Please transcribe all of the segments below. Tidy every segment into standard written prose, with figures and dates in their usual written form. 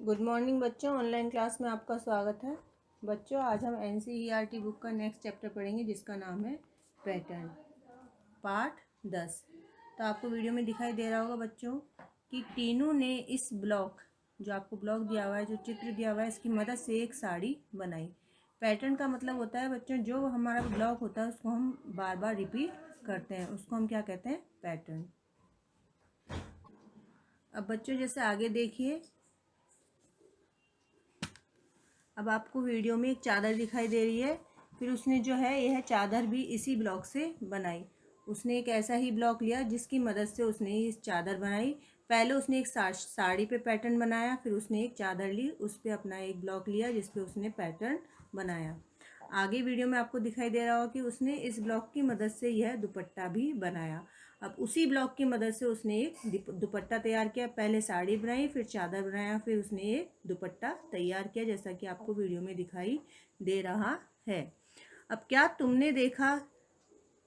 Good morning बच्चों, online class में आपका स्वागत है। बच्चों, आज हम NCERT बुक का नेक्स्ट चैप्टर पढ़ेंगे जिसका नाम है पैटर्न, पार्ट 10। तो आपको वीडियो में दिखाई दे रहा होगा बच्चों कि टीनू ने इस ब्लॉक, जो आपको ब्लॉक दिया हुआ है, जो चित्र दिया हुआ है, इसकी मदद से एक साड़ी बनाई। पैटर्न का मतलब होता है बच्चों, जो हमारा ब्लॉक होता है उसको हम बार बार रिपीट करते हैं, उसको हम क्या कहते हैं? पैटर्न। अब बच्चों जैसे आगे देखिए, अब आपको वीडियो में एक चादर दिखाई दे रही है। फिर उसने जो है यह चादर भी इसी ब्लॉक से बनाई। उसने एक ऐसा ही ब्लॉक लिया जिसकी मदद से उसने इस चादर बनाई। पहले उसने एक साड़ी पे पैटर्न बनाया, फिर उसने एक चादर ली, उस पर अपना एक ब्लॉक लिया जिस पे उसने पैटर्न बनाया। आगे वीडियो में आपको दिखाई दे रहा होगा कि उसने इस ब्लॉक की मदद से यह दुपट्टा भी बनाया। अब उसी ब्लॉक की मदद से उसने एक दुपट्टा तैयार किया। पहले साड़ी बनाई, फिर चादर बनाया, फिर उसने एक दुपट्टा तैयार किया, जैसा कि आपको वीडियो में दिखाई दे रहा है। अब क्या तुमने देखा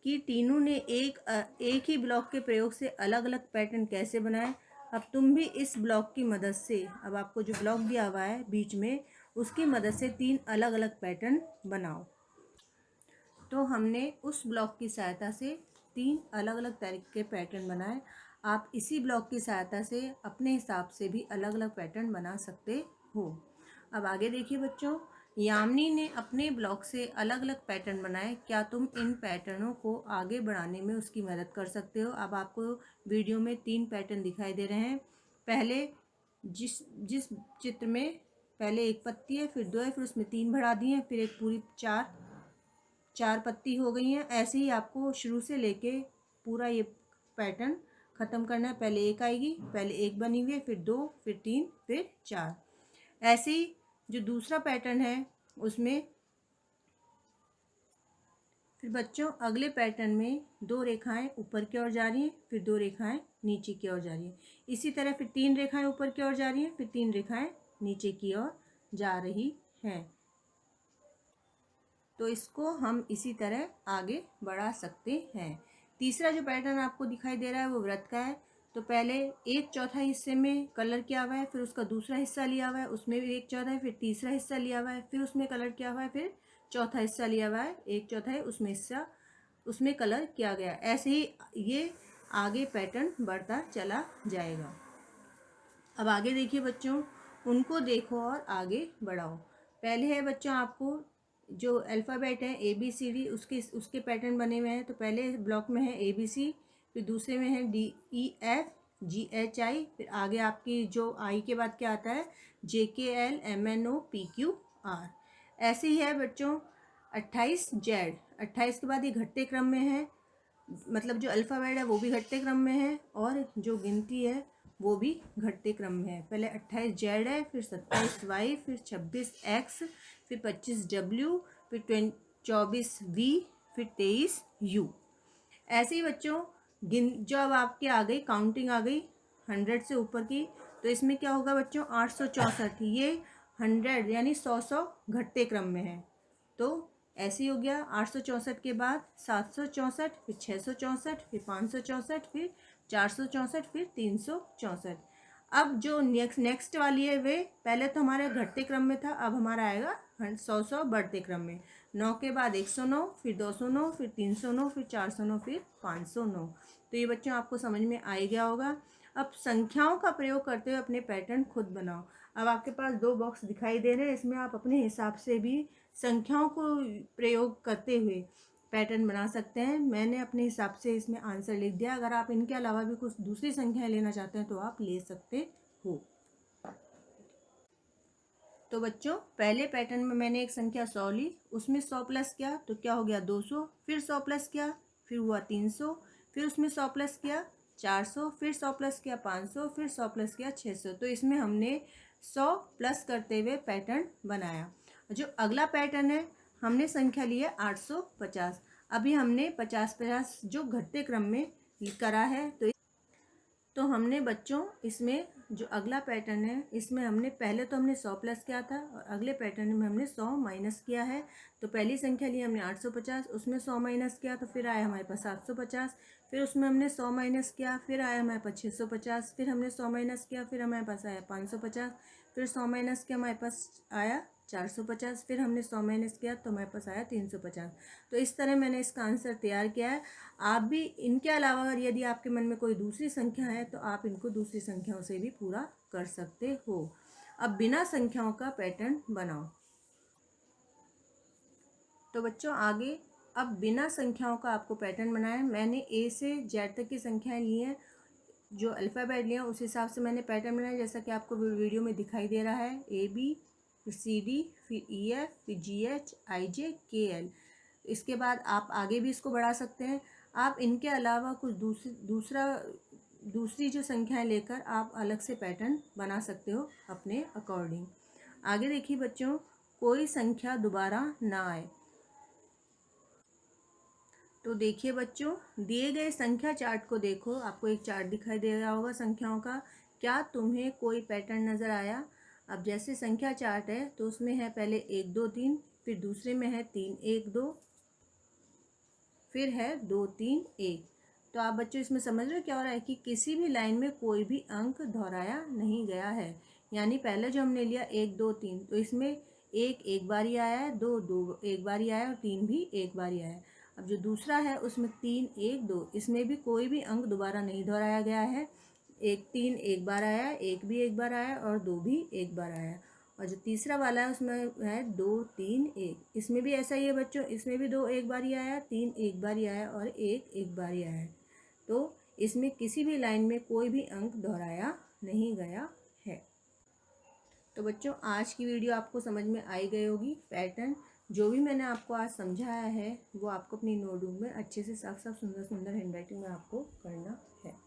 कि टीनू ने एक ही ब्लॉक के प्रयोग से अलग अलग पैटर्न कैसे बनाए? अब तुम भी इस ब्लॉक की मदद से, अब आपको जो ब्लॉक दिया हुआ है बीच में, उसकी मदद से 3 अलग अलग पैटर्न बनाओ। तो हमने उस ब्लॉक की सहायता से 3 अलग अलग तरीके के पैटर्न बनाए। आप इसी ब्लॉक की सहायता से अपने हिसाब से भी अलग अलग पैटर्न बना सकते हो। अब आगे देखिए बच्चों, यामिनी ने अपने ब्लॉक से अलग अलग पैटर्न बनाए। क्या तुम इन पैटर्नों को आगे बढ़ाने में उसकी मदद कर सकते हो? अब आपको वीडियो में 3 पैटर्न दिखाई दे रहे हैं। पहले जिस जिस चित्र में पहले एक पत्ती है, फिर 2 है, फिर उसमें 3 बढ़ा दिए हैं, फिर एक पूरी चार पत्ती हो गई हैं। ऐसे ही आपको शुरू से लेके पूरा ये पैटर्न ख़त्म करना है। पहले एक आएगी, पहले एक बनी हुई है, फिर 2, फिर 3, फिर 4। ऐसे ही जो दूसरा पैटर्न है उसमें फिर बच्चों अगले पैटर्न में 2 रेखाएं ऊपर की ओर जा रही हैं, फिर 2 रेखाएं नीचे की ओर जा रही हैं। इसी तरह फिर 3 रेखाएं ऊपर की ओर जा रही हैं, फिर 3 रेखाएं नीचे की ओर जा रही हैं। तो इसको हम इसी तरह आगे बढ़ा सकते हैं। तीसरा जो पैटर्न आपको दिखाई दे रहा है वो वृत्त का है। तो पहले 1/4 हिस्से में कलर किया हुआ है, फिर उसका दूसरा हिस्सा लिया हुआ है, उसमें भी 1/4, फिर तीसरा हिस्सा लिया हुआ है, फिर उसमें कलर किया हुआ है, फिर चौथा हिस्सा लिया हुआ है, 1/4 उसमें कलर किया गया। ऐसे ही ये आगे पैटर्न बढ़ता चला जाएगा। अब आगे देखिए बच्चों, उनको देखो और आगे बढ़ाओ। पहले है बच्चों आपको जो अल्फ़ाबेट है ABCD, उसके पैटर्न बने हुए हैं। तो पहले ब्लॉक में है ABC, फिर दूसरे में है DEFGHI, फिर आगे आपकी जो I के बाद क्या आता है JKLMNOPQR। ऐसे ही है बच्चों 28Z। 28 के बाद ये घटते क्रम में है, मतलब जो अल्फ़ाबेट है वो भी घटते क्रम में है और जो गिनती है वो भी घटते क्रम में है। पहले 28Z है, फिर 27Y, फिर 26X, फिर 25W, फिर 24V, फिर 23U। ऐसे ही बच्चों जो अब आपके आ गई काउंटिंग आ गई 100 से ऊपर की, तो इसमें क्या होगा बच्चों 864। ये 100 यानी 100 घटते क्रम में है। तो ऐसे ही हो गया 864 के बाद 764, फिर 664, फिर 564, फिर 464, फिर 364। अब जो नेक्स्ट वाली है वे पहले तो हमारे घटते क्रम में था, अब हमारा आएगा 100 बढ़ते क्रम में। 9 के बाद 109, फिर 209, फिर 309, फिर 409, फिर 509। तो ये बच्चों आपको समझ में आ ही गया होगा। अब संख्याओं का प्रयोग करते हुए अपने पैटर्न खुद बनाओ। अब आपके पास 2 बॉक्स दिखाई दे रहे हैं, इसमें आप अपने हिसाब से भी संख्याओं को प्रयोग करते हुए पैटर्न बना सकते हैं। मैंने अपने हिसाब से इसमें आंसर लिख दिया। अगर आप इनके अलावा भी कुछ दूसरी संख्याएं लेना चाहते हैं तो आप ले सकते हो। तो बच्चों पहले पैटर्न में मैंने एक संख्या 100 ली, उसमें 100 प्लस किया तो क्या हो गया 200, फिर 100 प्लस किया फिर हुआ 300, फिर उसमें 100 प्लस किया 400, फिर 100 प्लस किया 500, फिर 100 प्लस किया 600। तो इसमें हमने 100 प्लस करते हुए पैटर्न बनाया। जो अगला पैटर्न है हमने संख्या ली है 850। अभी हमने 50-50 जो घटते क्रम में करा है। तो हमने बच्चों इसमें जो अगला पैटर्न है, इसमें हमने पहले तो हमने 100 प्लस किया था और अगले पैटर्न में हमने 100 माइनस किया है। तो पहली संख्या ली हमने 850, उसमें 100 माइनस किया तो फिर आया हमारे पास 750, फिर उसमें हमने 100 माइनस किया, फिर आया हमारे पास 650, फिर हमने 100 माइनस किया, फिर हमारे पास आया 550, फिर 100 माइनस किया हमारे पास आया 450, फिर हमने 100 माइनस किया तो हमारे पास आया 350। तो इस तरह मैंने इसका आंसर तैयार किया है। आप भी इनके अलावा अगर यदि आपके मन में कोई दूसरी संख्या है तो आप इनको दूसरी संख्याओं से भी पूरा कर सकते हो। अब बिना संख्याओं का पैटर्न बनाओ। तो बच्चों आगे अब बिना संख्याओं का आपको पैटर्न बनाना है। मैंने ए से जेड तक की संख्याएं ली हैं, जो अल्फ़ाबेट लिया उस हिसाब से मैंने पैटर्न बनाया, जैसा कि आपको वीडियो में दिखाई दे रहा है। ए बी, फिर सी डी, फिर ई एफ, फिर जी एच, आई जे, के एल। इसके बाद आप आगे भी इसको बढ़ा सकते हैं। आप इनके अलावा कुछ दूसरी जो संख्याएं लेकर आप अलग से पैटर्न बना सकते हो अपने अकॉर्डिंग। आगे देखिए बच्चों, कोई संख्या दोबारा ना आए। तो देखिए बच्चों, दिए गए संख्या चार्ट को देखो, आपको एक चार्ट दिखाई दे रहा होगा संख्याओं का। क्या तुम्हें कोई पैटर्न नज़र आया? अब जैसे संख्या चार्ट है तो उसमें है पहले 1 2 3, फिर दूसरे में है 3 1 2, फिर है 2 3 1। तो आप बच्चों इसमें समझ रहे हो क्या हो रहा है कि किसी भी लाइन में कोई भी अंक दोहराया नहीं गया है। यानी पहले जो हमने लिया 1 2 3, तो इसमें एक बार ही आया है, दो एक बार ही आया है और 3 भी एक बार ही आया है। अब जो दूसरा है उसमें 3 1 2, इसमें भी कोई भी अंक दोबारा नहीं दोहराया गया है। 3 एक बार आया है, 1 भी एक बार आया है और 2 भी एक बार आया है। और जो तीसरा वाला है उसमें है 2 3 1, इसमें भी ऐसा ही है बच्चों, इसमें भी 2 एक बार ही आया, 3 एक बार ही आया और 1 एक बार ही आया है। तो इसमें किसी भी लाइन में कोई भी अंक दोहराया नहीं गया है। तो बच्चों आज की वीडियो आपको समझ में आई गई होगी। पैटर्न जो भी मैंने आपको आज समझाया है वो आपको अपनी नोटबुक में अच्छे से साफ साफ सुंदर सुंदर हैंडराइटिंग में आपको करना है।